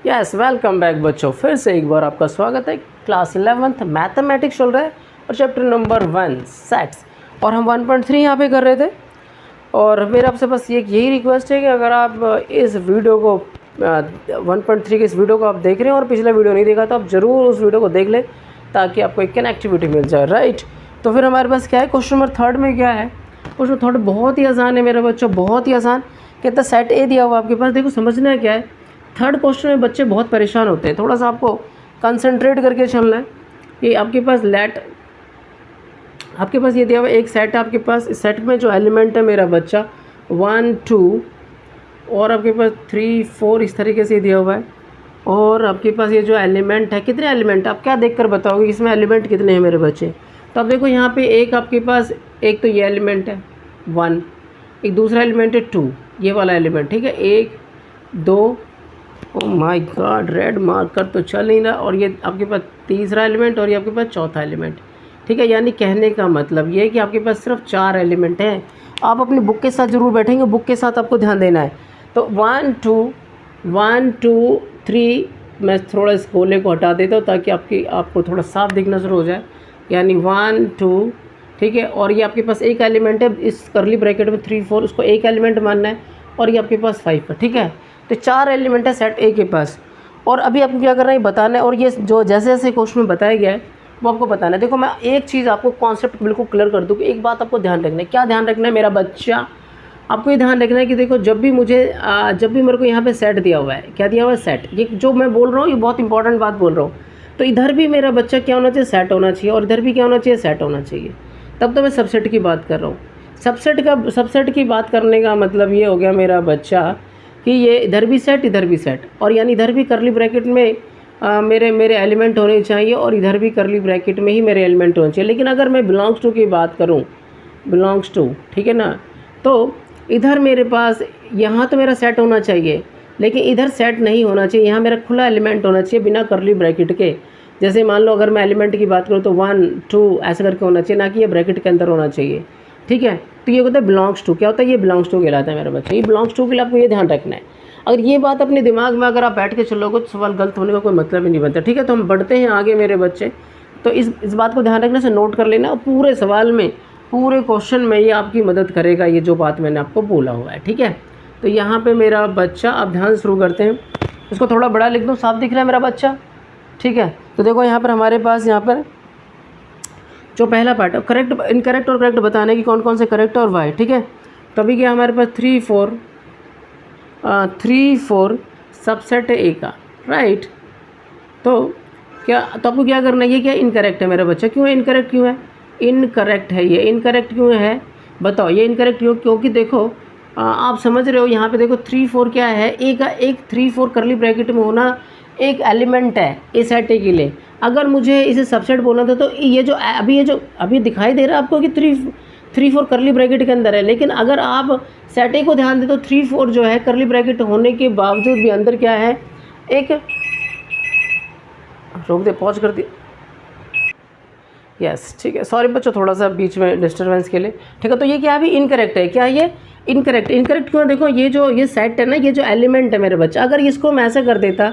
Yes, welcome back बच्चों। फिर से एक बार आपका स्वागत है। क्लास 11th मैथमेटिक्स चल रहा है और चैप्टर नंबर 1 सेट्स, और हम 1.3 यहाँ पे कर रहे थे। और मेरा आपसे बस यही रिक्वेस्ट है कि अगर आप इस वीडियो को 1.3 के इस वीडियो को आप देख रहे हैं और पिछला वीडियो नहीं देखा तो आप ज़रूर उस वीडियो को देख लें ताकि आपको एक कनेक्टिविटी मिल जाए, राइट। तो फिर हमारे पास क्या है, क्वेश्चन नंबर 3 में क्या है। क्वेश्चन थोड़ा बहुत ही आसान है मेरे बच्चों, बहुत ही आसान। कहता है सेट ए दिया हुआ आपके पास, देखो समझना है क्या है। थर्ड क्वेश्चन में बच्चे बहुत परेशान होते हैं, थोड़ा सा आपको कंसंट्रेट करके चलना है। ये आपके पास आपके पास ये दिया हुआ एक सेट है आपके पास। इस सेट में जो एलिमेंट है मेरा बच्चा 1 2 और आपके पास 3 4 इस तरीके से दिया हुआ है। और आपके पास ये जो एलिमेंट है, कितने एलिमेंट आप क्या देखकर बताओगे इसमें एलिमेंट कितने हैं मेरे बच्चे। तो आप देखो यहाँ पे एक आपके पास एक तो ये एलिमेंट है 1, एक दूसरा एलिमेंट है 2, ये वाला एलिमेंट, ठीक है। 1 2, oh my God, red marker तो चल नहीं रहा। और ये आपके पास तीसरा एलिमेंट और ये आपके पास चौथा एलिमेंट, ठीक है। यानी कहने का मतलब ये है कि आपके पास सिर्फ 4 एलिमेंट हैं। आप अपनी बुक के साथ ज़रूर बैठेंगे, बुक के साथ आपको ध्यान देना है। तो 1 2 3 मैं थोड़ा इस गोले को हटा देता हूँ ताकि आपको थोड़ा साफ दिखना शुरू हो जाए। यानी 1 2, ठीक है। और ये आपके पास एक एलिमेंट है इस करली ब्रैकेट में 3 4, उसको एक एलिमेंट मानना है। और ये आपके पास 5 है, ठीक है। तो 4 एलिमेंट है सेट ए के पास। और अभी आपको क्या करना है, बताना है। और ये जो जैसे जैसे क्वेश्चन में बताया गया है वो आपको बताना है। देखो मैं एक चीज़ आपको कॉन्सेप्ट बिल्कुल क्लियर कर दूँ कि एक बात आपको ध्यान रखना है। क्या ध्यान रखना है मेरा बच्चा, आपको ये ध्यान रखना है कि देखो जब भी मेरे को यहाँ पे सेट दिया हुआ है, क्या दिया हुआ है, सेट। ये जो मैं बोल रहा हूँ ये बहुत इंपॉर्टेंट बात बोल रहा हूँ। तो इधर भी मेरा बच्चा क्या होना चाहिए, सेट होना चाहिए। और इधर भी क्या होना चाहिए, सेट होना चाहिए। तब तो मैं सबसेट की बात कर रहा हूँ। सबसेट की बात करने का मतलब ये हो गया मेरा बच्चा कि ये इधर भी सेट इधर भी सेट, और यानी इधर भी करली ब्रैकेट में मेरे एलिमेंट होने चाहिए और इधर भी करली ब्रैकेट में ही मेरे एलिमेंट होने चाहिए। लेकिन अगर मैं बिलोंग्स टू की बात करूं, बिलोंग्स टू, ठीक है ना, तो इधर मेरे पास यहाँ तो मेरा सेट होना चाहिए लेकिन इधर सेट नहीं होना चाहिए। यहाँ मेरा खुला एलिमेंट होना चाहिए बिना करली ब्रैकेट के। जैसे मान लो अगर मैं एलिमेंट की बात करूँ तो 1 2 ऐसा करके होना चाहिए, ना कि ये ब्रैकेट के अंदर होना चाहिए, ठीक है। तो ये होता है बिलोंग्स टू। क्या होता है, ये बिलोंग्स टू कहलाता है मेरा बच्चा। ये बिलोंग्स टू के लिए आपको ये ध्यान रखना है। अगर ये बात अपने दिमाग में अगर आप बैठ के चलोगे तो सवाल गलत होने का कोई मतलब ही नहीं बनता, ठीक है। तो हम बढ़ते हैं आगे मेरे बच्चे। तो इस बात को ध्यान रखने से नोट कर लेना, और पूरे सवाल में पूरे क्वेश्चन में ये आपकी मदद करेगा, ये जो बात मैंने आपको बोला हुआ है, ठीक है। तो यहाँ पर मेरा बच्चा अब ध्यान शुरू करते हैं। इसको थोड़ा बड़ा लिख दूँ, साफ दिख रहा है मेरा बच्चा, ठीक है। तो देखो यहाँ पर हमारे पास यहाँ पर जो पहला पार्ट है करेक्ट इनकरेक्ट और करेक्ट बताने की कौन कौन से करेक्ट और वाई, ठीक है। तो अभी क्या हमारे पास 3 4 सबसेट है ए का, राइट। तो आपको क्या करना है, ये क्या इनकरेक्ट है मेरा बच्चा। क्यों है इनकरेक्ट, क्यों है इनकरेक्ट है, ये इनकरेक्ट क्यों है बताओ। ये इनकरेक्ट क्योंकि देखो आप समझ रहे हो यहाँ पे देखो 3 4 क्या है, एक 3 4 करली ब्रैकेट में होना एक एलिमेंट है ए सेट ए के लिए। अगर मुझे इसे सबसेट बोलना था तो ये जो अभी दिखाई दे रहा है आपको कि 3 4 करली ब्रैकेट के अंदर है। लेकिन अगर आप सेट ए को ध्यान दे तो 3 4 जो है करली ब्रैकेट होने के बावजूद भी अंदर क्या है, एक रोक दे, पॉज कर दिया, यस, ठीक है। सॉरी बच्चों थोड़ा सा बीच में डिस्टर्बेंस के लिए, ठीक है। तो ये क्या अभी इनकरेक्ट है, क्या ये इनकरेक्ट क्यों है, देखो ये सेट है ना, ये जो एलिमेंट है मेरे बच्चा, अगर इसको मैं ऐसा कर देता,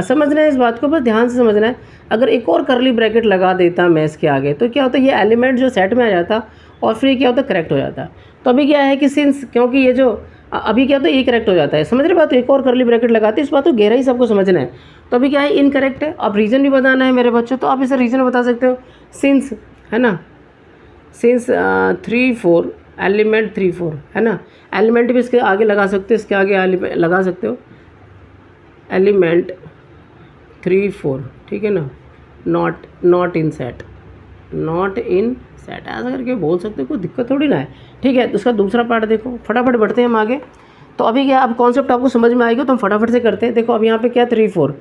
समझना है इस बात को, बस ध्यान से समझना है। अगर एक और करली ब्रैकेट लगा देता मैं इसके आगे तो क्या होता है, ये एलिमेंट जो सेट में आ जाता और फिर क्या होता, करेक्ट हो जाता। तो अभी क्या है कि सिंस, क्योंकि ये जो अभी क्या होता है ये करेक्ट हो जाता है, समझ रहे बात। तो एक और करली ब्रैकेट लगाते, इस बात को गहराई सबको समझना है। तो अभी क्या है इनकरेक्ट है, अब रीज़न भी बताना है मेरे बच्चों। तो आप इसे रीज़न बता सकते हो, सिंस है ना, सिंस 3 4 एलिमेंट 3 4 है ना, एलिमेंट भी इसके आगे लगा सकते हो, इसके आगे लगा सकते हो एलिमेंट 3 4, ठीक है ना, नॉट इन सेट ऐसा करके बोल सकते हो, कोई दिक्कत थोड़ी ना है, ठीक है। तो उसका दूसरा पार्ट देखो, फटाफट बढ़ते हैं हम आगे। तो अभी क्या अब कॉन्सेप्ट आपको समझ में आएगा तो हम फटाफट से करते हैं। देखो अब यहाँ पे क्या 3 4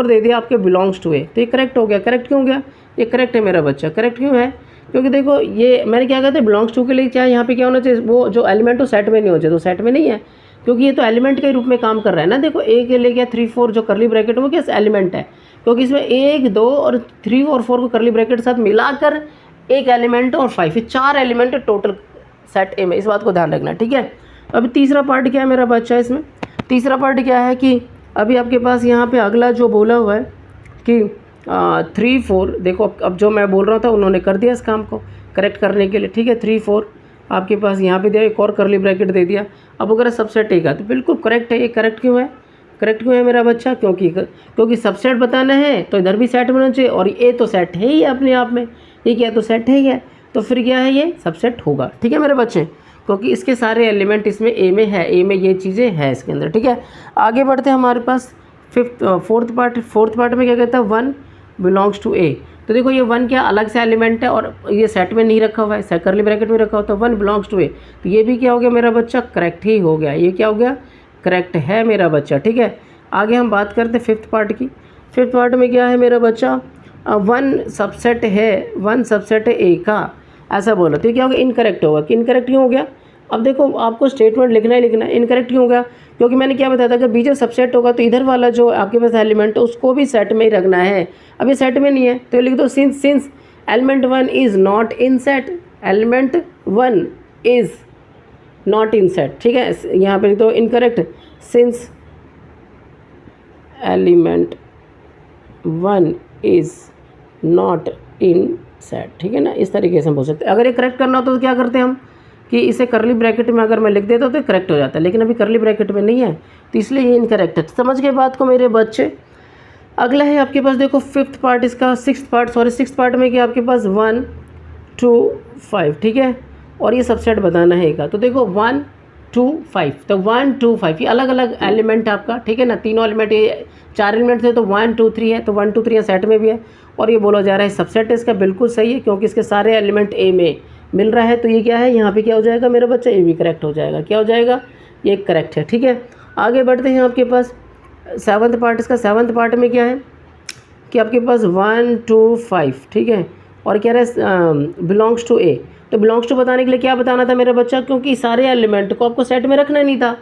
दे दिया आपके बिलोंग्स टू ए, तो ये करेक्ट हो गया। करेक्ट क्यों हो गया, ये करेक्ट है मेरा बच्चा। करेक्ट क्यों है, क्योंकि देखो ये मैंने क्या कहते हैं बिलोंग्स टू के लिए क्या यहाँ पे क्या होना चाहिए, वो जो एलिमेंट हो सेट में नहीं हो चाहिए, तो सेट में नहीं है क्योंकि ये तो एलिमेंट के रूप में काम कर रहा है ना। देखो ए के लिए क्या 3 4 जो करली ब्रैकेट है वो क्या एलिमेंट है, क्योंकि इसमें 1 2 और 3 और 4 को करली ब्रैकेट के साथ मिलाकर एक एलिमेंट और 5, ये 4 एलिमेंट टोटल सेट ए में, इस बात को ध्यान रखना, ठीक है। अभी तीसरा पार्ट क्या है मेरा बच्चा, इसमें तीसरा पार्ट क्या है कि अभी आपके पास यहाँ पे अगला जो बोला हुआ है कि 3 4, देखो अब जो मैं बोल रहा था उन्होंने कर दिया इस काम को करेक्ट करने के लिए, ठीक है। 3 4 आपके पास यहाँ पे दिया, एक और करली ब्रैकेट दे दिया। अब अगर सबसेट ए का तो बिल्कुल करेक्ट है। ये करेक्ट क्यों है? करेक्ट क्यों है मेरा बच्चा? क्योंकि सबसेट बताना है तो इधर भी सेट होना चाहिए, और ए तो सेट है ही अपने आप में, ये क्या तो सेट है ही है, तो फिर क्या है ये सबसेट होगा, ठीक है मेरे बच्चे, क्योंकि इसके सारे एलिमेंट इसमें ए में है, ए में ये चीज़ें हैं इसके अंदर, ठीक है। आगे बढ़ते हैं हमारे पास फोर्थ पार्ट में क्या कहता है 1 बिलोंग्स टू ए। तो देखो ये 1 क्या अलग से एलिमेंट है और ये सेट में नहीं रखा हुआ है, करली ब्रैकेट में रखा हुआ, तो 1 बिलोंग्स टू ए, तो ये भी क्या हो गया मेरा बच्चा? करेक्ट ही हो गया। ये क्या हो गया? करेक्ट है मेरा बच्चा, ठीक है। आगे हम बात करते हैं फिफ्थ पार्ट की। फिफ्थ पार्ट में क्या है मेरा बच्चा? 1 सबसेट है, 1 सबसेट है ए का, ऐसा बोला, तो ये क्या होगा? इनकरेक्ट होगा। कि इनकरेक्ट क्यों हो गया? अब देखो आपको स्टेटमेंट लिखना ही लिखना है। इनकरेक्ट क्यों हो गया? क्योंकि मैंने क्या बताया था कि बी जब सबसेट होगा तो इधर वाला जो आपके पास एलिमेंट है उसको भी सेट में ही रखना है। अब ये सेट में नहीं है तो लिख दो since element 1 is not in set, element 1 is not in set, ठीक है। यहाँ पे लिख दो incorrect, since element 1 is not in set, ठीक है ना। इस तरीके से हम बोल सकते हैं। अगर ये करेक्ट करना होता तो क्या करते हैं हम कि इसे करली ब्रैकेट में अगर मैं लिख देता तो करेक्ट हो जाता है, लेकिन अभी करली ब्रैकेट में नहीं है तो इसलिए ये इनकरेक्ट है। समझ गए बात को मेरे बच्चे? अगला है आपके पास देखो सिक्स्थ पार्ट में क्या आपके पास 1 2 5, ठीक है, और ये सबसेट बताना है का। तो देखो 1 2 5, तो 1 2 5 ये अलग अलग एलिमेंट है आपका, ठीक है ना। तीनों एलिमेंट, ये 4 एलिमेंट थे तो 1 2 3 है, तो 1 2 3 यहाँ सेट में भी है, और ये बोला जा रहा है सबसेट है इसका। बिल्कुल सही है क्योंकि इसके सारे एलिमेंट ए में मिल रहा है, तो ये क्या है यहाँ पे क्या हो जाएगा मेरा बच्चा? ये भी करेक्ट हो जाएगा। क्या हो जाएगा? ये करेक्ट है, ठीक है। आगे बढ़ते हैं आपके पास सेवन्थ पार्ट। इसका सेवन्थ पार्ट में क्या है कि आपके पास 1 2 5, ठीक है, और क्या रहा है बिलोंग्स टू ए। तो बिलोंग्स टू बताने के लिए क्या बताना था मेरा बच्चा? क्योंकि सारे एलिमेंट को आपको सेट में रखना नहीं था,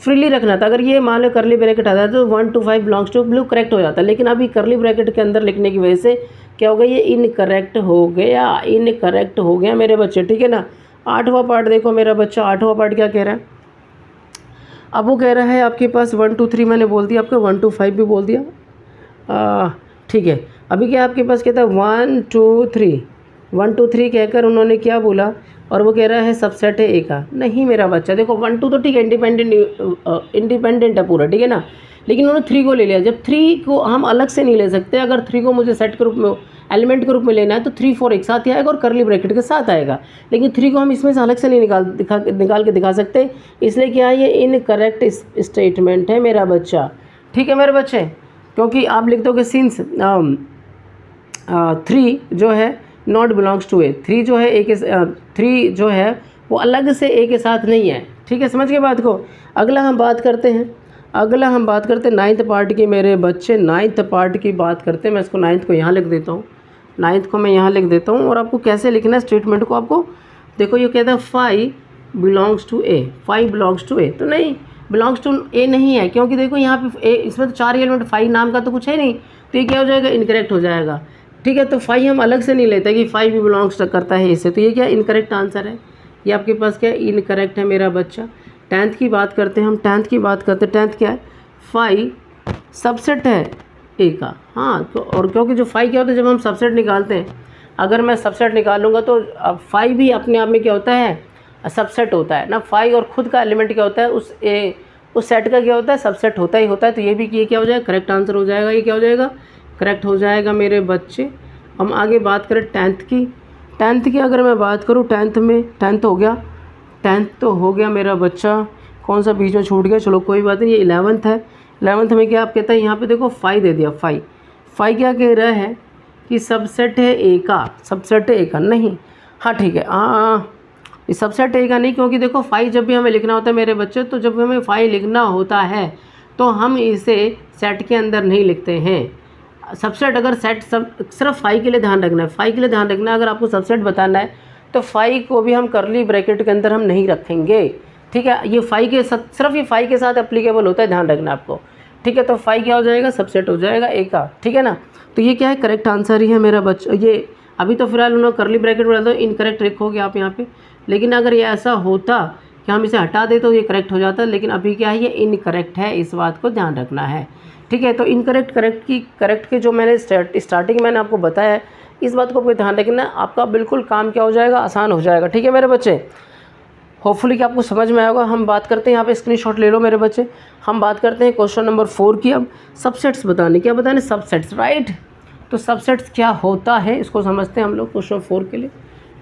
फ्रीली रखना था। अगर ये मान लो करली ब्रैकेट आता है तो 1 2 5 बिलोंग्स टू ब्लू करेक्ट हो जाता, लेकिन अभी करली ब्रैकेट के अंदर लिखने की वजह से क्या हो गया? ये इनकरेक्ट हो गया मेरे बच्चे, ठीक है ना। 8वां पार्ट देखो मेरा बच्चा, 8वां पार्ट क्या कह रहा है? अब वो कह रहा है आपके पास 1 2 3 मैंने बोल दिया, आपको 1 2 5 भी बोल दिया, ठीक है। अभी क्या आपके पास कहता है 1 2 3 कहकर उन्होंने क्या बोला, और वो कह रहा है सबसेट है ए का। नहीं मेरा बच्चा, देखो 1 2 तो ठीक है, इंडिपेंडेंट है पूरा, ठीक है ना, लेकिन उन्होंने 3 को ले लिया। जब 3 को हम अलग से नहीं ले सकते, अगर 3 को मुझे सेट के रूप में, एलिमेंट के रूप में लेना है तो 3 4 एक साथ ही आएगा और करली ब्रैकेट के साथ आएगा, लेकिन 3 को हम इसमें से अलग से नहीं निकाल के दिखा सकते, इसलिए क्या है? ये इनकरेक्ट स्टेटमेंट है मेरा बच्चा, ठीक है मेरे बच्चे। क्योंकि आप लिख दोगे सिंस 3 जो है नॉट बिलोंग्स टू ए, 3 जो है ए के 3 जो है वो अलग से ए के साथ नहीं है, ठीक है। समझ गए बात को? अगला हम बात करते हैं नाइन्थ पार्ट की मेरे बच्चे। नाइन्थ पार्ट की बात करते हैं। मैं इसको नाइन्थ को यहाँ लिख देता हूँ, नाइन्थ को मैं यहाँ लिख देता हूँ, और आपको कैसे लिखना है स्टेटमेंट को आपको देखो। ये कहता है 5 belongs to A, 5 belongs to A, तो नहीं बिलोंग्स टू ए नहीं है, क्योंकि देखो यहाँ पे ए, इसमें तो 4 एलिमेंट, 5 नाम का तो कुछ है नहीं, तो ये क्या हो जाएगा? इनकरेक्ट हो जाएगा, ठीक है। तो 5 हम अलग से नहीं लेते कि 5 भी बिलोंग्स करता है इससे, तो ये क्या इनकरेक्ट आंसर है। ये आपके पास क्या इनकरेक्ट है मेरा बच्चा। 10th की बात करते हैं हम, 10th की बात करते हैं। 10th क्या है? 5 सबसेट है ए का, हाँ। तो और क्योंकि जो 5 क्या होता है जब हम सबसेट निकालते हैं, अगर मैं सबसेट निकालूंगा तो अब 5 भी अपने आप में क्या होता है? सबसेट होता है ना। 5 और ख़ुद का एलिमेंट क्या होता है? उस सेट का क्या होता है? सबसेट होता ही होता है। तो ये भी कि क्या हो जाएगा? करेक्ट आंसर हो जाएगा। ये क्या हो जाएगा? करेक्ट हो जाएगा मेरे बच्चे। हम आगे बात करें 10th की। 10th की अगर मैं बात करूँ, 10th में 10th हो गया, 10th तो हो गया मेरा बच्चा। कौन सा बीच में छूट गया? चलो कोई बात नहीं, ये 11th है। 11th में क्या आप कहता है? यहाँ पे देखो 5 दे दिया। 5 क्या कह रहा है कि सबसेट है ए का, सबसेट है ए का नहीं, हाँ ठीक है, ये सबसेट ए का नहीं, क्योंकि देखो 5 जब भी हमें लिखना होता है मेरे बच्चे, तो जब हमें 5 लिखना होता है तो हम इसे सेट के अंदर नहीं लिखते हैं। सबसेट अगर सेट सिर्फ 5 के लिए ध्यान रखना है, 5 के लिए ध्यान रखना है। अगर आपको सबसेट बताना है तो 5 को भी हम करली ब्रैकेट के अंदर हम नहीं रखेंगे, ठीक है। ये 5 के साथ, सिर्फ ये 5 के साथ एप्लीकेबल होता है, ध्यान रखना आपको, ठीक है। तो 5 क्या हो जाएगा? सबसेट हो जाएगा ए का, ठीक है ना। तो ये क्या है? करेक्ट आंसर ही है मेरा बच्चा। ये अभी तो फिलहाल उन्होंने करली ब्रैकेट में डाल दो, इनकरेक्ट लिखोगे आप यहाँ पे। लेकिन अगर ये ऐसा होता कि हम इसे हटा दें तो ये करेक्ट हो जाता है, लेकिन अभी क्या है, ये इनकरेक्ट है, इस बात को ध्यान रखना है। ठीक है, तो इनकरेक्ट करेक्ट के जो मैंने स्टार्टिंग मैंने आपको बताया है, इस बात को आपको ध्यान रखना है, आपका बिल्कुल काम क्या हो जाएगा, आसान हो जाएगा। ठीक है मेरे बच्चे, होपफुली कि आपको समझ में आएगा। हम बात करते हैं, यहाँ पे स्क्रीनशॉट ले लो मेरे बच्चे। हम बात करते हैं क्वेश्चन नंबर 4 की। अब सबसेट्स बताने, क्या बताने, सबसेट्स, राइट। तो सबसेट्स क्या होता है इसको समझते हैं हम लोग क्वेश्चन 4 के लिए।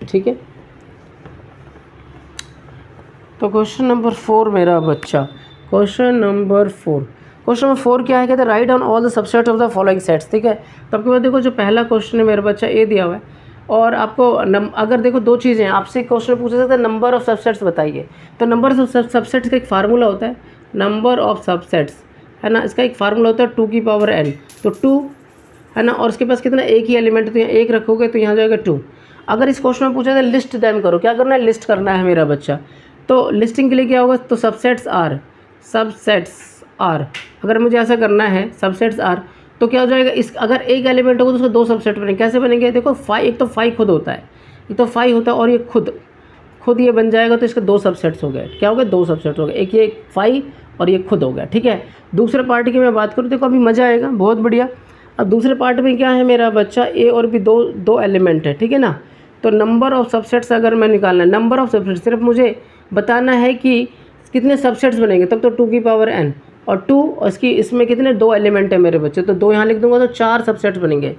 ठीक है, तो क्वेश्चन नंबर 4 मेरा बच्चा, क्वेश्चन नंबर 4 क्या है, कहते हैं right on all the subset of the following sets. ठीक है, तो आपके पास देखो जो पहला क्वेश्चन है मेरा बच्चा ए दिया हुआ है, और आपको अगर देखो दो चीज़ें हैं, आपसे क्वेश्चन पूछा जाता है नंबर ऑफ सबसेट्स बताइए। तो नंबर ऑफ सबसेट्स का एक फार्मूला होता है, नंबर ऑफ सबसेट्स है ना, इसका एक फार्मूला होता है 2 की पावर n। तो 2 है ना, और उसके पास कितना, एक ही एलिमेंट, तो यहाँ एक रखोगे तो यहाँ जाएगा 2। अगर इस क्वेश्चन में पूछा जाए लिस्ट देम करो, क्या करना है, लिस्ट करना है मेरा बच्चा। तो लिस्टिंग के लिए क्या होगा, तो सबसेट्स आर, अगर मुझे ऐसा करना है सबसेट्स आर, तो क्या हो जाएगा, इस अगर एक एलिमेंट होगा तो उसके 2 सबसेट बनेंगे। कैसे बनेंगे, देखो एक तो फाई खुद होता है, एक तो फाई होता है, और ये खुद ये बन जाएगा, तो इसके 2 सबसेट्स हो गए। क्या हो गए, 2 सबसेट हो गए, एक ये फाई और ये खुद हो गया। ठीक है, दूसरे पार्ट की मैं बात करूँ, देखो अभी मज़ा आएगा, बहुत बढ़िया। अब दूसरे पार्ट में क्या है मेरा बच्चा, ए और बी दो एलिमेंट है। ठीक है ना, तो नंबर ऑफ सबसेट्स अगर मैं निकालना है, नंबर ऑफ सबसेट्स सिर्फ मुझे बताना है कि कितने सबसेट्स बनेंगे, तब तो 2 की पावर n, और 2 और इसमें कितने 2 एलिमेंट है मेरे बच्चे, तो 2 यहाँ लिख दूंगा तो 4 सबसेट्स बनेंगे।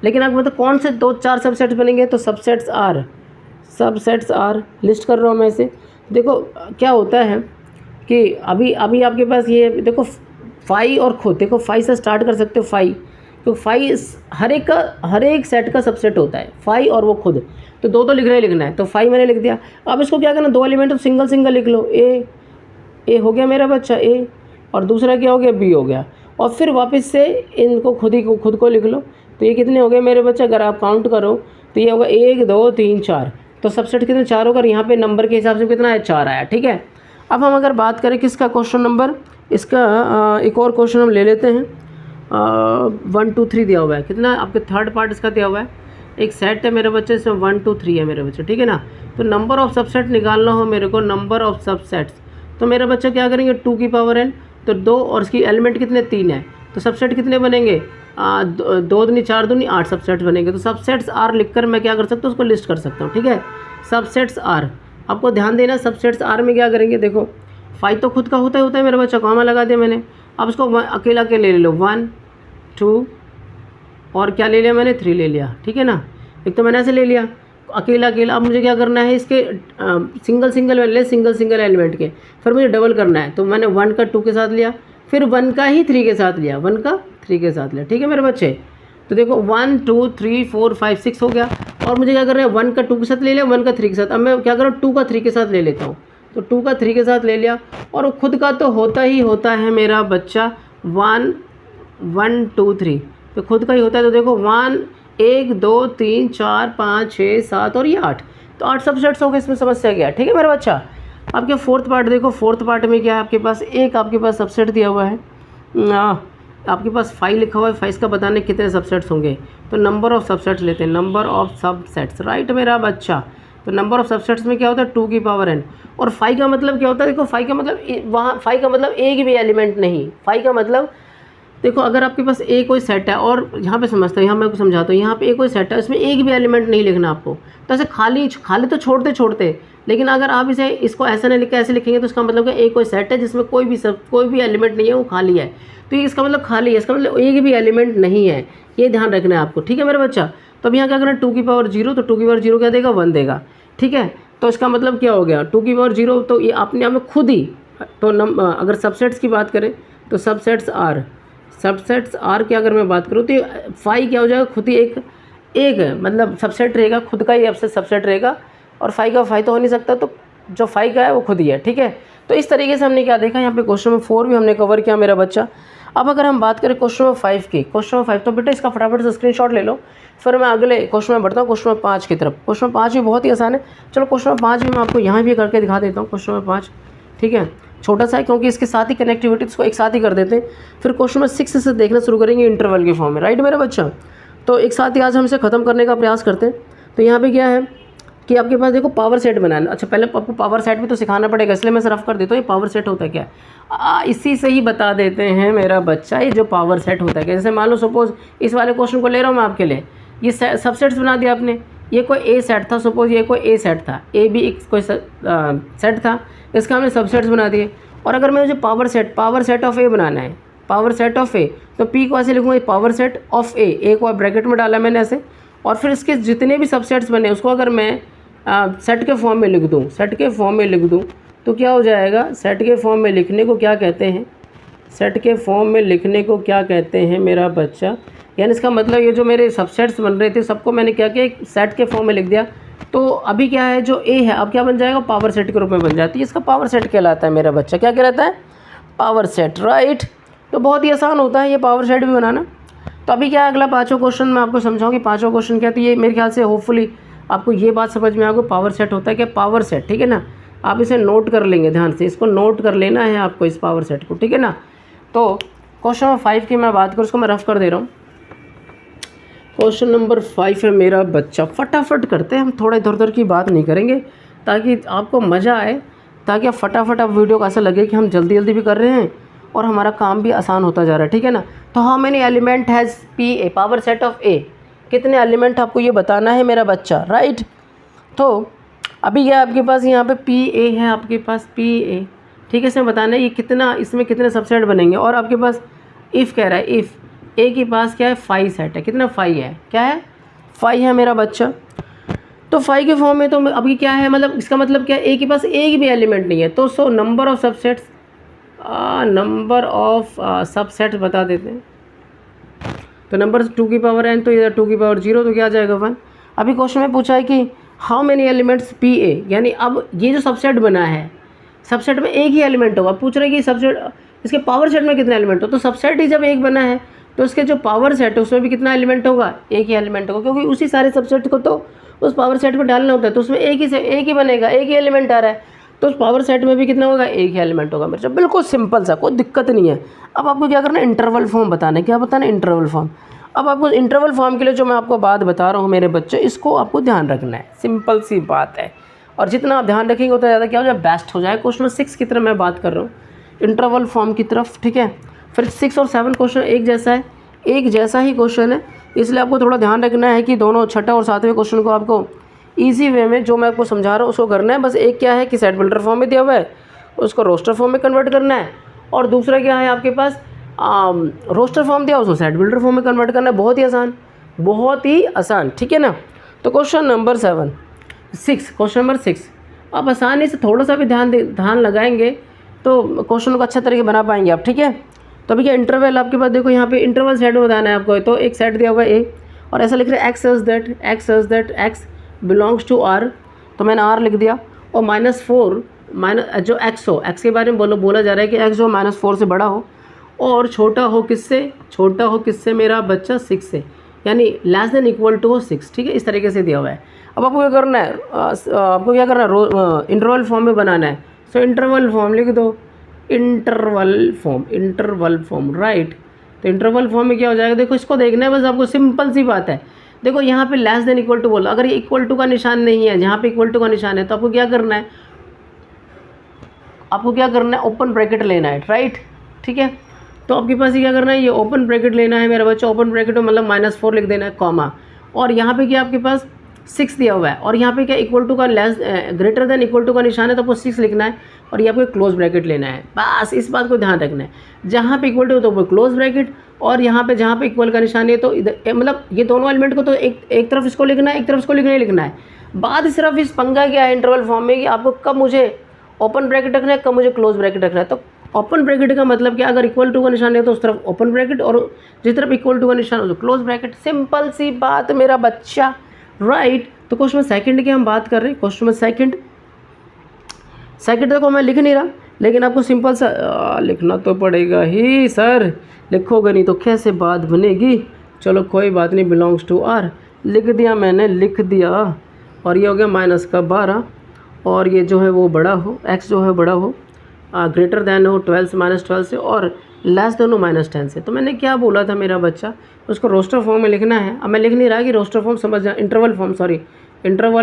लेकिन आप मतलब कौन से 4 सबसेट्स बनेंगे, तो सबसेट्स आर लिस्ट कर रहा हूँ मैं इसे। देखो क्या होता है कि अभी आपके पास ये देखो फाई और खुद, देखो फाई से स्टार्ट कर सकते हो, फाई, तो फाई हर एक सेट का सबसेट होता है, फाई और वो खुद, तो 2 तो लिखना है, तो फाई मैंने लिख दिया। अब इसको क्या करना, 2 एलिमेंट तो सिंगल लिख लो, ए हो गया मेरा बच्चा, ए, और दूसरा क्या हो गया, बी हो गया, और फिर वापस से इनको खुद को लिख लो। तो ये कितने हो गए मेरे बच्चे, अगर आप काउंट करो तो ये होगा 1 2 3 4, तो सबसेट कितने 4 होगा, यहाँ पे नंबर के हिसाब से कितना है, 4 आया। ठीक है, अब हम अगर बात करें किसका, क्वेश्चन नंबर, इसका एक और क्वेश्चन हम ले लेते हैं। 1 2 3 दिया हुआ है, कितना आपके थर्ड पार्ट इसका दिया हुआ है, एक सेट है मेरे बच्चे, इसमें 1 2 3 है मेरे बच्चे। ठीक है ना, तो नंबर ऑफ सबसेट निकालना हो मेरे को, नंबर ऑफ सबसेट्स, तो मेरा बच्चा क्या करेंगे, 2 की पावर n, तो 2 और इसकी एलिमेंट कितने 3 है, तो सबसेट कितने बनेंगे, 2 दूनी 4 दूनी 8 सबसेट बनेंगे। तो सबसेट्स आर लिखकर मैं क्या कर सकता हूँ, उसको लिस्ट कर सकता हूँ। ठीक है, सबसेट्स आर, आपको ध्यान देना, सबसेट्स आर में क्या करेंगे, देखो फाई तो खुद का होता है मेरे बच्चा, कॉमा लगा दिया मैंने। अब इसको अकेला के ले लो, 1 2 और क्या ले लिया मैंने, 3 ले लिया। ठीक है ना, एक तो मैंने ऐसे ले लिया अकेला। अब मुझे क्या करना है, इसके सिंगल एलिमेंट के, फिर मुझे डबल करना है, तो मैंने 1 का 2 के साथ लिया, फिर 1 का ही 3 के साथ लिया, 1 का 3 के साथ लिया। ठीक है मेरे बच्चे, तो देखो 1 2 3 4 5 6 हो गया, और मुझे क्या करना है, 1 का 2 के साथ ले लिया, 1 का 3 के साथ। अब मैं क्या करूँ, 2 का 3 के साथ ले लेता हूँ, तो 2 का 3 के साथ ले लिया, और खुद का तो होता ही होता है मेरा बच्चा 1 1 2 3, तो खुद का ही होता है। तो देखो 1 2 3 4 5 6 7 और ये 8, तो 8 सबसेट्स हो गए, इसमें समस्या क्या है। ठीक है मेरा बच्चा, आपके फोर्थ पार्ट देखो, फोर्थ पार्ट में क्या है, आपके पास आपके पास सबसेट दिया हुआ है, आपके पास 5 लिखा हुआ है, 5 का बताने कितने सबसेट्स होंगे, तो नंबर ऑफ सबसेट्स लेते हैं, नंबर ऑफ सबसेट्स, राइट मेरा बच्चा। तो नंबर ऑफ सबसेट्स में क्या होता है, 2 की पावर n, और 5 का मतलब क्या होता है, देखो 5 का मतलब वहाँ 5 का मतलब एक भी एलिमेंट नहीं, 5 का मतलब देखो अगर आपके पास ए कोई सेट है, और यहाँ पे समझता हूँ, यहाँ मैं समझाता हूँ, यहाँ पे ए कोई सेट है, इसमें एक भी एलिमेंट नहीं लिखना आपको, तो ऐसे खाली तो छोड़ते, लेकिन अगर आप इसको ऐसा नहीं लिखा, ऐसे लिखेंगे, तो इसका मतलब है ए कोई सेट है जिसमें कोई भी एलिमेंट नहीं है, वो खाली है, तो ये इसका मतलब खाली है, इसका मतलब एक भी एलिमेंट नहीं है, ये ध्यान रखना है आपको। ठीक है मेरा बच्चा, तो अब यहाँ क्या करना है, 2 की पावर 0, तो 2 की पावर 0 क्या देगा, 1 देगा। ठीक है, तो इसका मतलब क्या हो गया, 2 की पावर 0, तो ये अपने आप में खुद ही, तो अगर सबसेट्स की बात करें तो सबसेट्स आर की अगर मैं बात करूँ तो 5 क्या हो जाएगा, खुद ही एक मतलब सबसेट रहेगा, खुद का ही सबसेट रहेगा, और 5 का 5 तो हो नहीं सकता, तो जो 5 का है वो खुद ही है। ठीक है, तो इस तरीके से हमने क्या देखा, यहाँ पे क्वेश्चन नंबर 4 भी हमने कवर किया मेरा बच्चा। अब अगर हम बात करें क्वेश्चन नंबर 5 की, क्वेश्चन नंबर 5, तो बेटा इसका फटाफट से स्क्रीनशॉट ले लो, फिर मैं अगले क्वेश्चन में बढ़ता हूँ, क्वेश्चन नंबर 5 की तरफ। क्वेश्चन नंबर 5 भी बहुत ही आसान है, चलो क्वेश्चन नंबर 5 भी मैं आपको यहाँ भी करके दिखा देता हूँ। क्वेश्चन नंबर 5 ठीक है, छोटा सा है क्योंकि इसके साथ ही कनेक्टिविटी, इसको एक साथ ही कर देते हैं, फिर क्वेश्चन नंबर 6 से देखना शुरू करेंगे इंटरवल के फॉर्म में, राइट मेरा बच्चा। तो एक साथ ही आज हम इसे ख़त्म करने का प्रयास करते हैं। तो यहाँ पे क्या है कि आपके पास देखो पावर सेट बनाना। अच्छा पहले आपको पावर सेट भी तो सिखाना पड़ेगा, इसलिए मैं रफ कर देता हूँ ये पावर सेट होता है क्या। इसी से ही बता देते हैं मेरा बच्चा ये जो पावर सेट होता है। जैसे मान लो सपोज इस वाले क्वेश्चन को ले रहा हूँ मैं आपके लिए, ये सबसेट्स बना दिया आपने। ये कोई ए सेट था, सपोज ये कोई ए सेट था, ए भी एक कोई सेट था, इसका हमने सबसेट्स बना दिए। और अगर मैं मुझे पावर सेट ऑफ ए बनाना है, पावर सेट ऑफ ए, तो पी को ऐसे लिखूँगा पावर सेट ऑफ ए को ब्रैकेट में डाला मैंने ऐसे, और फिर इसके जितने भी सबसेट्स बने उसको अगर मैं सेट के फॉर्म में लिख दूँ, तो क्या हो जाएगा, सेट के फॉर्म में लिखने को क्या कहते हैं, सेट के फॉर्म में लिखने को क्या कहते हैं मेरा बच्चा। यानी इसका मतलब ये जो मेरे सबसेट्स बन रहे थे सबको मैंने क्या किया, एक सेट के फॉर्म में लिख दिया। तो अभी क्या है, जो ए है अब क्या बन जाएगा, पावर सेट के रूप में बन जाती है। इसका पावर सेट कहलाता है मेरा बच्चा, क्या कहलाता है, पावर सेट, राइट। तो बहुत ही आसान होता है ये पावर सेट भी बनाना। तो अभी क्या है, अगला पाँचों क्वेश्चन मैं आपको समझाऊँ कि पाँचों क्वेश्चन क्या। तो ये मेरे ख्याल से होपफुली आपको ये बात समझ में आएगा, पावर सेट होता है क्या, पावर सेट, ठीक है ना। आप इसे नोट कर लेंगे, ध्यान से इसको नोट कर लेना है आपको, इस पावर सेट को, ठीक है ना। तो क्वेश्चन नंबर 5 की मैं बात करूँ, उसको मैं रफ कर दे रहा हूँ। क्वेश्चन नंबर 5 है मेरा बच्चा, फटाफट करते हैं हम, थोड़ा इधर उधर की बात नहीं करेंगे ताकि आपको मज़ा आए, ताकि आप फटाफट आप वीडियो को ऐसा लगे कि हम जल्दी जल्दी भी कर रहे हैं और हमारा काम भी आसान होता जा रहा है, ठीक है ना। तो how many element has P A, power set of A, कितने एलिमेंट आपको ये बताना है मेरा बच्चा, राइट। तो अभी क्या आपके पास यहाँ पे पी ए है, आपके पास पी ए, ठीक है, इसमें बताना है ये कितना, इसमें कितने सबसेट बनेंगे। और आपके पास इफ़ कह रहा है, इफ़ ए के पास क्या है, 5 सेट है, कितना 5 है, क्या है 5 है मेरा बच्चा। तो 5 के फॉर्म में तो अभी क्या है, मतलब इसका मतलब क्या है, ए के पास एक भी एलिमेंट नहीं है। तो so number of subsets, number of subsets बता देते हैं। तो नंबर 2 की पावर n, तो इधर 2 की पावर 0, तो क्या आ जाएगा 1। अभी क्वेश्चन में पूछा है कि how many elements P A, यानी अब ये जो सबसेट बना है, सबसेट में एक ही एलिमेंट होगा। पूछ रहे हैं कि सबसेट इसके पावर सेट में कितने एलिमेंट हो, तो सबसेट ही जब एक बना है तो इसके जो पावर सेट है उसमें भी कितना एलिमेंट होगा, एक ही एलिमेंट होगा, क्योंकि उसी सारे सबसेट को तो उस पावर सेट में डालना होता है। तो उसमें एक ही बनेगा, एक ही एलिमेंट आ रहा है, तो उस पावर सेट में भी कितना होगा, एक ही एलिमेंट होगा मेरे। बिल्कुल सिंपल सा, कोई दिक्कत नहीं है। अब आपको क्या करना है, इंटरवल फॉर्म बताना है। क्या बताना है, इंटरवल फॉर्म। अब आपको इंटरवल फॉर्म के लिए जो मैं आपको बात बता रहा हूँ मेरे बच्चे, इसको आपको ध्यान रखना है, सिंपल सी बात है। और जितना आप ध्यान रखेंगे उतना ज़्यादा क्या हो जाए, बेस्ट हो जाए। क्वेश्चन 6 की तरफ मैं बात कर रहा हूँ, इंटरवल फॉर्म की तरफ, ठीक है। फिर 6 और 7 क्वेश्चन एक जैसा है, एक जैसा ही क्वेश्चन है, इसलिए आपको थोड़ा ध्यान रखना है कि दोनों छठा और 7वें क्वेश्चन को आपको ईजी वे में जो मैं आपको समझा रहा हूँ उसको करना है। बस एक क्या है कि सेट बिल्डर फॉर्म में दिया हुआ है, उसको रोस्टर फॉर्म में कन्वर्ट करना है। और दूसरा क्या है आपके पास, रोस्टर फॉर्म दिया, उसको सेट बिल्डर फॉर्म में कन्वर्ट करना है। बहुत ही आसान, बहुत ही आसान, ठीक है ना। तो क्वेश्चन नंबर 6, क्वेश्चन नंबर 6 आप आसानी से थोड़ा सा भी ध्यान लगाएंगे तो क्वेश्चन को अच्छा तरीके बना पाएंगे आप, ठीक है। तो अभी क्या इंटरवल आपके पास, देखो यहाँ पे इंटरवल सेट बताना है आपको। तो एक सेट दिया हुआ है ए, और ऐसा लिख रहे हैं x such that x belongs to R, तो मैंने आर लिख दिया। और -4 जो एक्स हो, एक्स के बारे में बोला जा रहा है कि एक्स जो -4 से बड़ा हो और छोटा हो किससे मेरा बच्चा 6 से, यानी लेस देन इक्वल टू हो 6, ठीक है, इस तरीके से दिया हुआ है। अब आपको क्या करना है, इंटरवल फॉर्म में बनाना है। सो इंटरवल फॉर्म लिख दो, इंटरवल फॉर्म, राइट। तो इंटरवल फॉर्म में क्या हो जाएगा, देखो इसको देखना है बस आपको, सिंपल सी बात है। देखो यहाँ पे लेस देन इक्वल टू बोला, अगर ये इक्वल टू का निशान नहीं है, जहाँ पे इक्वल टू का निशान है तो आपको क्या करना है, ओपन ब्रैकेट लेना है, राइट, ठीक है। तो आपके पास ये क्या करना है, ये ओपन ब्रैकेट लेना है मेरा बच्चा। ओपन ब्रैकेट में मतलब -4 लिख देना है, कॉमा, और यहाँ पे क्या आपके पास 6 दिया हुआ है, और यहाँ पे क्या इक्वल टू का ग्रेटर देन इक्वल टू का निशान है, तो आपको 6 लिखना है, और ये आपको क्लोज ब्रैकेट लेना है। बस इस बात को ध्यान रखना है, जहाँ पे इक्वल टू तो वो क्लोज ब्रैकेट, और यहाँ पे जहाँ पे इक्वल का निशान है तो इधर, मतलब ये दोनों एलिमेंट को तो एक तरफ इसको लिखना है, एक तरफ इसको लिखना है। बात सिर्फ इस पंगा क्या है इंटरवल फॉर्म में, कि आपको कब मुझे ओपन ब्रैकेट रखना है, कब मुझे क्लोज ब्रैकेट रखना है। तो ओपन ब्रैकेट का मतलब क्या, अगर इक्वल टू का निशान है तो उस तरफ ओपन ब्रैकेट, और जिस तरफ इक्वल टू का निशान हो तो क्लोज ब्रैकेट। सिंपल सी बात मेरा बच्चा, राइट। तो क्वेश्चन सेकंड की हम बात कर रहे हैं। क्वेश्चन सेकंड देखो मैं लिख नहीं रहा, लेकिन आपको सिंपल सा लिखना तो पड़ेगा ही सर, लिखोगे नहीं तो कैसे बात बनेगी। चलो कोई बात नहीं, बिलोंग्स टू आर लिख दिया मैंने, लिख दिया। और ये हो गया -12, और ये जो है वो बड़ा हो, x जो है बड़ा हो, ग्रेटर दैन हो 12 से -12 से, और लेस देन हो -10 से। तो मैंने क्या बोला था मेरा बच्चा, उसको रोस्टर फॉर्म में लिखना है। अब मैं लिख नहीं रहा कि रोस्टर फॉर्म समझ जाए, इंटरवल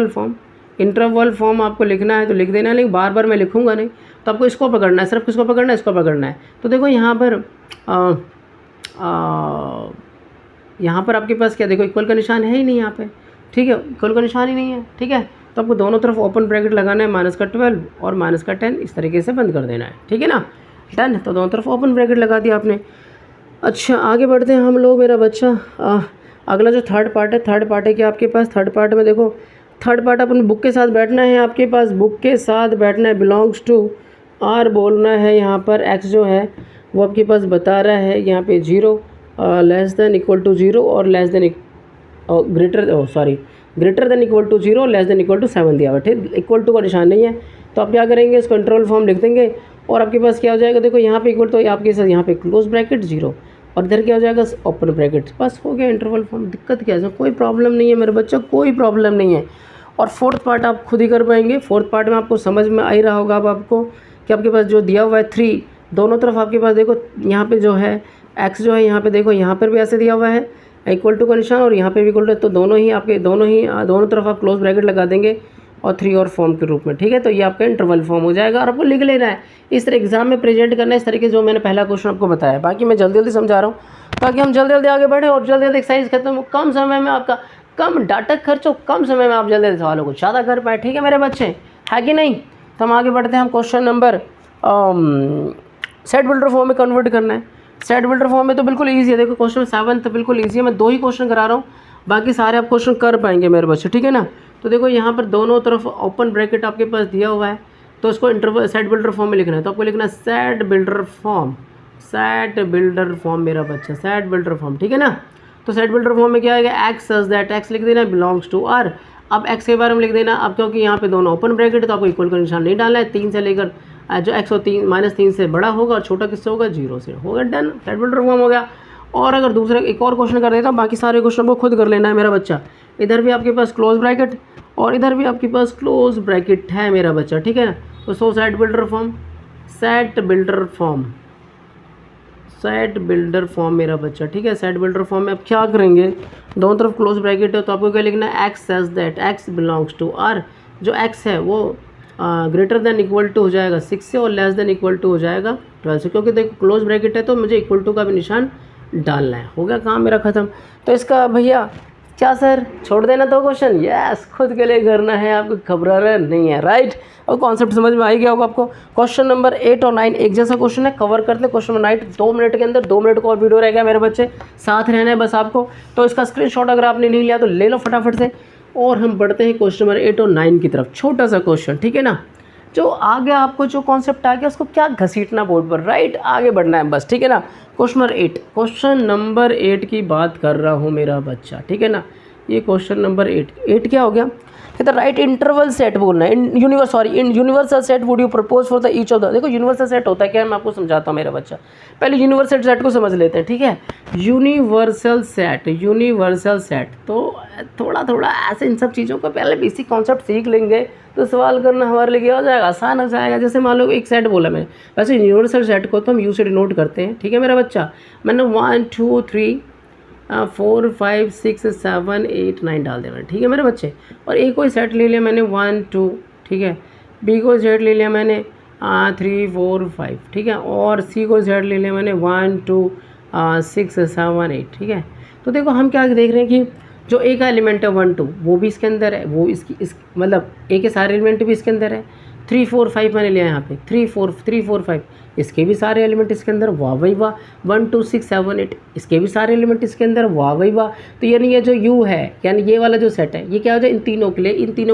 फॉर्म, इंटरवल फॉर्म आपको लिखना है तो लिख देना, लेकिन बार बार मैं लिखूंगा नहीं, तो आपको इसको पकड़ना है, सिर्फ किसको पकड़ना है, इसको पकड़ना है। तो देखो यहाँ पर आपके पास क्या, देखो इक्वल का निशान है ही नहीं यहाँ पे, ठीक है, इक्वल का निशान ही नहीं है, ठीक है। तो आपको दोनों तरफ ओपन ब्रैकेट लगाना है, -12 और -10 इस तरीके से बंद कर देना है, ठीक है ना। डन, तो दोनों तरफ ओपन ब्रैकेट लगा दिया आपने। अच्छा आगे बढ़ते हैं हम लोग मेरा बच्चा। अगला जो थर्ड पार्ट है, थर्ड पार्ट है कि आपके पास थर्ड पार्ट में देखो, थर्ड पार्ट अपने बुक के साथ बैठना है, आपके पास बुक के साथ बैठना है, बिलोंग्स टू आर बोलना है। यहाँ पर एक्स जो है वो आपके पास बता रहा है यहाँ पे 0 लेस देन इक्वल टू 0 और less than greater than equal to 0 less than equal to 7 दिया हुआ, ठीक। इक्वल टू का निशान नहीं है, तो आप क्या करेंगे, इस कंट्रोल फॉर्म लिख देंगे और आपके पास क्या हो जाएगा, देखो यहाँ पे इक्वल तो आपके साथ यहाँ पे क्लोज ब्रैकेट 0 और इधर क्या हो जाएगा, ओपन ब्रैकेट, बस हो गया इंटरवल फॉर्म। दिक्कत क्या है, कोई प्रॉब्लम नहीं है मेरे बच्चों, कोई प्रॉब्लम नहीं है। और फोर्थ पार्ट आप खुद ही कर पाएंगे। फोर्थ पार्ट में आपको समझ में आ ही रहा होगा अब आपको कि आपके पास जो दिया हुआ है 3, दोनों तरफ आपके पास देखो यहाँ पे जो है एक्स जो है यहाँ पे देखो, यहाँ पर भी ऐसे दिया हुआ है इक्वल टू का निशान और यहाँ पे भी इक्वल टू, तो दोनों तरफ आप क्लोज ब्रैकेट लगा देंगे और 3 और फॉर्म के रूप में, ठीक है। तो ये आपका इंटरवल फॉर्म हो जाएगा और आपको लिख लेना है, इस तरह एग्जाम में प्रेजेंट करना है, इस तरीके जो मैंने पहला क्वेश्चन आपको बताया। बाकी मैं जल्दी जल्दी समझा रहा हूँ ताकि हम जल्दी जल्दी आगे बढ़े और जल्दी जल्दी एक्सरसाइज खत्म हो, कम समय में आपका कम डाटा खर्च हो, कम समय में आप जल्दी जल्दी सवालों को ज़्यादा कर पाए, ठीक है मेरे बच्चे, है कि नहीं। तो हम आगे बढ़ते हैं, हम question number set builder form में कन्वर्ट करना है। सेट बिल्डर फॉर्म में तो बिल्कुल ईजी है, देखो क्वेश्चन 7 तो बिल्कुल ईजी है, मैं 2 ही क्वेश्चन करा रहा हूँ, बाकी सारे आप क्वेश्चन कर पाएंगे मेरे बच्चे, ठीक है ना। तो देखो यहाँ पर दोनों तरफ ओपन ब्रैकेट आपके पास दिया हुआ है, तो इसको इंटरवल सेट बिल्डर फॉर्म में लिखना है, तो आपको लिखना है set builder form, set builder form मेरा बच्चा, सेट बिल्डर फॉर्म, ठीक है ना। तो सेट बिल्डर फॉर्म में क्या आएगा, एक्स सच दैट, एक्स लिख देना, बिलोंग्स टू आर। अब एक्स के बारे में लिख देना, अब क्योंकि यहाँ पे दोनों ओपन ब्रैकेट है तो आपको इक्वल का निशान नहीं डालना है, 3 से लेकर जो एक्स -3 से बड़ा होगा और छोटा किससे होगा, 0 से होगा। डन, सेट बिल्डर फॉर्म हो गया। और अगर दूसरा एक और क्वेश्चन कर देता हूँ, बाकी सारे क्वेश्चन को खुद कर लेना है मेरा बच्चा। इधर भी आपके पास क्लोज ब्रैकेट और इधर भी आपके पास क्लोज ब्रैकेट है मेरा बच्चा, ठीक है ना। तो set builder form, set builder form, set builder form मेरा बच्चा, ठीक है। सेट बिल्डर फॉर्म में आप क्या करेंगे, दोनों तरफ क्लोज ब्रैकेट है तो आपको क्या लिखना है, x such that, x belongs to R, जो एक्स है वो ग्रेटर देन इक्वल टू हो जाएगा 6 से और लेस देन इक्वल टू हो जाएगा 12 से, क्योंकि देखो क्लोज ब्रैकेट है तो मुझे इक्वल टू का भी निशान डालना है। हो गया काम मेरा ख़त्म। तो इसका भैया क्या सर छोड़ देना तो क्वेश्चन, यस खुद के लिए करना है, आपको घबराना नहीं है, राइट। और कॉन्सेप्ट समझ में आ गया होगा आपको। क्वेश्चन नंबर 8 और 9 एक जैसा क्वेश्चन है, कवर करते हैं क्वेश्चन नंबर 9 2 मिनट के अंदर, 2 मिनट का और वीडियो रहेगा मेरे बच्चे, साथ रहना है बस आपको। तो इसका स्क्रीनशॉट अगर आपने नहीं लिया तो ले लो फटाफट से, और हम बढ़ते हैं क्वेश्चन नंबर 8 और 9 की तरफ। छोटा सा क्वेश्चन, ठीक है ना, जो आगे आपको जो कॉन्सेप्ट आ गया उसको क्या घसीटना बोर्ड पर, राइट, आगे बढ़ना है बस, ठीक है ना। क्वेश्चन नंबर 8 की बात कर रहा हूँ मेरा बच्चा, ठीक है ना। ये क्वेश्चन नंबर 8 क्या हो गया, कहता राइट इंटरवल सेट बोलना है, in universal set would you propose for the each of the. देखो यूनिवर्सल सेट होता है क्या, मैं आपको समझाता हूँ मेरा बच्चा। पहले यूनिवर्सल सेट को समझ लेते हैं, ठीक है। यूनिवर्सल सेट तो थोड़ा थोड़ा ऐसे इन सब चीज़ों को पहले बेसिक कॉन्सेप्ट सीख लेंगे तो सवाल करना हमारे लिए क्या हो जाएगा, आसान हो जाएगा। जैसे मान लो एक सेट बोला मैंने, वैसे यूनिवर्सल सेट को तो हम यू से डिनोट करते हैं, ठीक है मेरा बच्चा। मैंने 1 2 3 4 5 6 7 8 9 डाल देना, ठीक है मेरे बच्चे। और एक कोई सेट ले लिया मैंने 1 2, ठीक है। बी को सेट ले लिया मैंने 3 4 5, ठीक है। और सी को सेट ले लिया मैंने 1 2 6 7 8, ठीक है। तो देखो हम क्या देख रहे हैं कि जो ए का एलिमेंट है 1 2 वो भी इसके अंदर है, वो इस मतलब ए के सारे एलिमेंट भी इसके अंदर है। 3 4 5 मैंने लिया यहाँ पे, 3 4 5 इसके भी सारे एलिमेंट इसके अंदर, वाह भाई वाह। 1 2 6 7 8 इसके भी सारे एलिमेंट इसके अंदर, वाह भाई वाह। तो यानी ये जो यू है, यानी ये वाला जो सेट है, ये क्या हो जाए इन तीनों के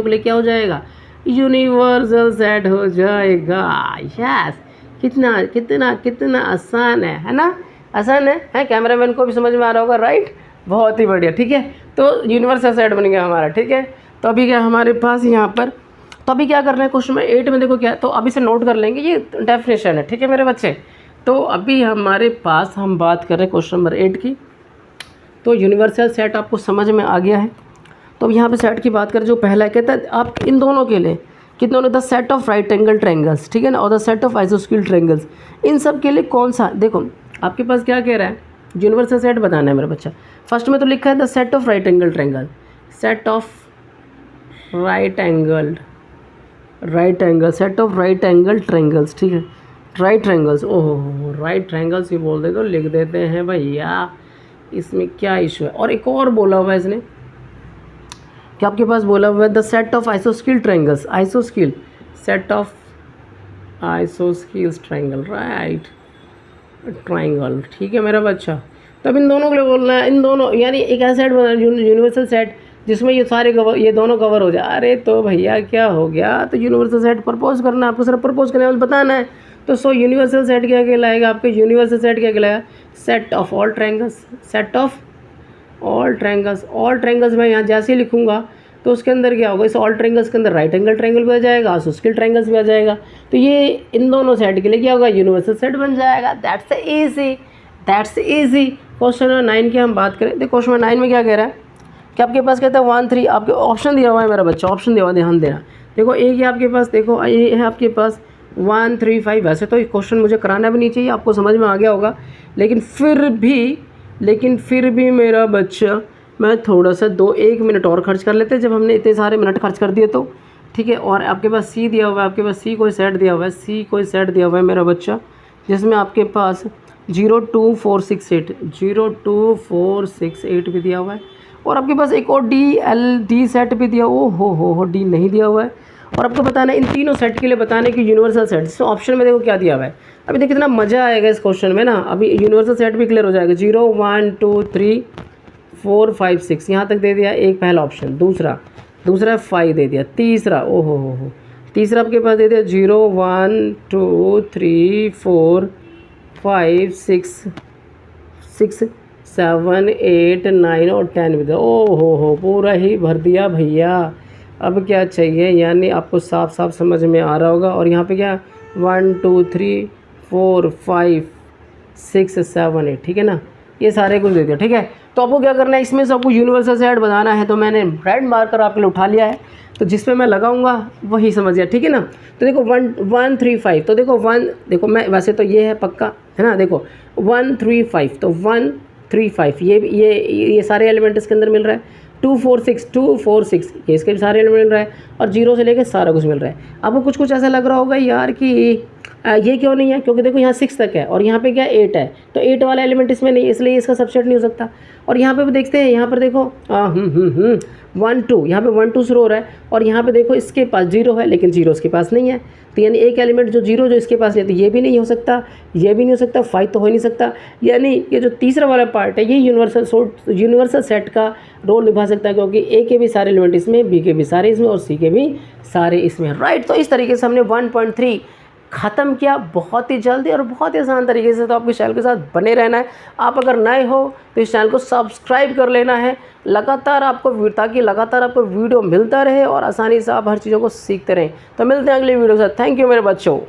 लिए क्या हो जाएगा, यूनिवर्सल सेट हो जाएगा। यस, कितना कितना कितना आसान है ना, आसान है कैमरामैन को भी समझ में आ रहा होगा, राइट, बहुत ही बढ़िया, ठीक है। तो यूनिवर्सल सेट बन गया हमारा, ठीक है। तो अभी क्या हमारे पास यहाँ पर, तो अभी क्या करना है क्वेश्चन नंबर 8 में देखो क्या, तो अभी से नोट कर लेंगे, ये डेफिनेशन है, ठीक है मेरे बच्चे। तो अभी हमारे पास हम बात कर रहे हैं क्वेश्चन नंबर 8 की। तो यूनिवर्सल सेट आपको समझ में आ गया है। तो अब यहाँ पे सेट की बात करें, जो पहला कहता है आप इन दोनों के लिए, कितने the set of right angle triangles, ठीक है ना, और द सेट ऑफ आइसोस्केल ट्रायंगल्स, इन सब के लिए कौन सा, देखो आपके पास क्या कह रहा है, यूनिवर्सल सेट बताना है मेरा बच्चा। फर्स्ट में तो लिखा है the set of right angle triangle, set of right angle, set of right angle triangles, ठीक है, राइट ट्रायंगल्स, ओहो राइट ट्रायंगल्स ही बोल दे तो लिख देते हैं भैया, इसमें क्या इशू है। और एक और बोला हुआ है इसने, क्या आपके पास बोला हुआ है the set of आइसोस्केल triangles, आइसोस्केल, set of isosceles triangle, right triangle, ठीक है मेरा बच्चा। तो अब इन दोनों के लिए बोलना है, इन दोनों यानी एक ऐसा सेट बना यूनिवर्सल सेट जिसमें ये सारे कवर, ये दोनों कवर हो जाए। अरे तो भैया क्या हो गया, तो यूनिवर्सल सेट प्रपोज करना है आपको, सिर्फ प्रपोज करने वाले बताना है। तो सो यूनिवर्सल सेट क्या कहलाएगा आपके, यूनिवर्सल सेट क्या कहलाएगा, set of all triangles, set of all triangles. All triangles मैं यहाँ जैसे ही लिखूंगा तो उसके अंदर क्या होगा, इस ऑल ट्रायंगल्स के अंदर राइट एंगल ट्रायंगल भी आ जाएगा, आइसोस्केल ट्रायंगल्स भी आ जाएगा। तो ये इन दोनों सेट के लिए क्या होगा, यूनिवर्सल सेट बन जाएगा। That's easy, that's easy. Question number 9 की हम बात करें, देखो क्वेश्चन नंबर 9 में क्या कह रहा है कि आपके पास कहता है 1 3, आपके ऑप्शन दिया हुआ है मेरा बच्चा, ऑप्शन दिया हुआ है, ध्यान देना। देखो एक ही आपके पास, देखो ये है आपके पास 1 3 5। वैसे तो ये क्वेश्चन मुझे कराना भी नहीं चाहिए, आपको समझ में आ गया होगा, लेकिन फिर भी मेरा बच्चा मैं थोड़ा सा 1 मिनट और खर्च कर लेते जब हमने इतने सारे मिनट खर्च कर दिए तो, ठीक है। और आपके पास सी दिया हुआ है, आपके पास सी कोई सेट दिया हुआ है, सी कोई सेट दिया हुआ है मेरा बच्चा, जिसमें आपके पास 0 2 4 6 8 0 2 4 6 8 भी दिया हुआ है। और आपके पास एक और डी सेट भी दिया, ओ हो डी नहीं दिया हुआ है। और आपको बताना है इन तीनों सेट के लिए बताने की यूनिवर्सल सेट, जिसमें ऑप्शन में देखो क्या दिया हुआ है। अभी देखिए कितना मज़ा आएगा इस क्वेश्चन में ना, अभी यूनिवर्सल सेट भी क्लियर हो जाएगा। 0 1 2 3 4 5 6 यहाँ तक दे दिया एक पहला ऑप्शन, दूसरा 5 दे दिया, तीसरा ओहो हो तीसरा आपके पास दे दिया 0 1 2 3 4 5 6 7 8 9 और 10 भी दिया, ओहो हो पूरा ही भर दिया भैया। अब क्या चाहिए, यानी आपको साफ साफ समझ में आ रहा होगा। और यहाँ पे क्या 1 2 3 4 5 6 7 8, ठीक है ना, ये सारे कुछ दे दिया, ठीक है। तो आपको क्या करना है, इसमें से आपको यूनिवर्सल सेट बनाना है। तो मैंने रेड मार्कर आपके लिए उठा लिया है, तो जिस पे मैं लगाऊंगा वही समझ गया, ठीक है ना। तो देखो 1 3 5, तो देखो 1, देखो मैं वैसे तो ये है पक्का है ना, देखो 1 3 5, तो 1 3 5 ये सारे एलिमेंट इसके अंदर मिल रहा है। 2 4 6 ये इसके भी सारे एलिमेंट मिल रहा है, और 0 से लेके सारा कुछ मिल रहा है। आपको कुछ ऐसा लग रहा होगा यार कि ये क्यों नहीं है, क्योंकि देखो यहाँ 6 तक है और यहाँ पे क्या 8 है, तो 8 वाला एलिमेंट इसमें नहीं है, इसलिए इसका सबसेट नहीं हो सकता। और यहाँ पे भी देखते हैं, यहाँ पर देखो 1 2, यहाँ पे 1 2 शुरू हो रहा है, और यहाँ पे देखो इसके पास 0 है, लेकिन 0 इसके पास नहीं है। तो यानी एक एलिमेंट जो 0 जो इसके पास नहीं है, तो ये भी नहीं हो सकता, ये भी नहीं हो सकता, 5 तो हो नहीं सकता। यानी ये जो तीसरा वाला पार्ट है, ये यूनिवर्सल सेट का रोल निभा सकता है, क्योंकि ए के भी सारे एलिमेंट इसमें, बी के भी सारे इसमें, और सी के भी सारे इसमें, राइट। तो इस तरीके से हमने 1.3 ख़त्म किया, बहुत ही जल्दी और बहुत ही आसान तरीके से। तो आपके चैनल के साथ बने रहना है। आप अगर नए हो तो इस चैनल को सब्सक्राइब कर लेना है, लगातार आपको, ताकि लगातार आपको वीडियो मिलता रहे और आसानी से आप हर चीज़ों को सीखते रहें। तो मिलते हैं अगली वीडियो के साथ। थैंक यू मेरे बच्चों।